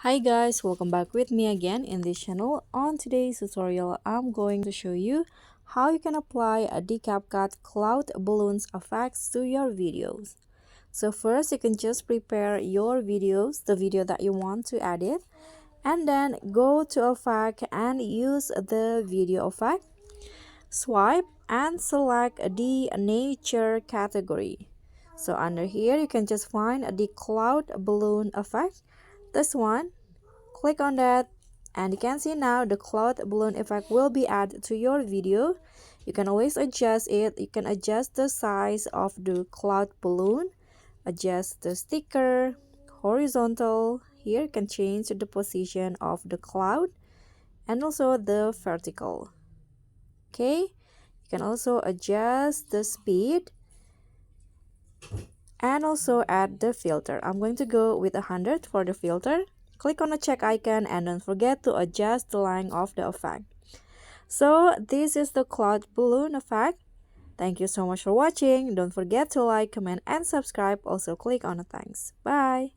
Hi guys, welcome back with me again in this channel. On today's tutorial, I'm going to show you how you can apply the CapCut Cloud Balloons effects to your videos. So first, you can just prepare your videos, the video that you want to edit, and then go to Effect and use the video effect. Swipe and select the nature category. So under here, you can just find the cloud balloon effect. This one, click on that, and you can see now the cloud balloon effect will be added to your video. You can always adjust it. You can adjust the size of the cloud balloon, adjust the sticker, horizontal. Here you can change the position of the cloud and also the vertical. Okay, you can also adjust the speed and also add the filter. I'm going to go with 100 for the filter. Click on the check icon and don't forget to adjust the length of the effect. So this is the cloud balloon effect. Thank you so much for watching. Don't forget to like, comment, and subscribe. Also click on the thanks. Bye.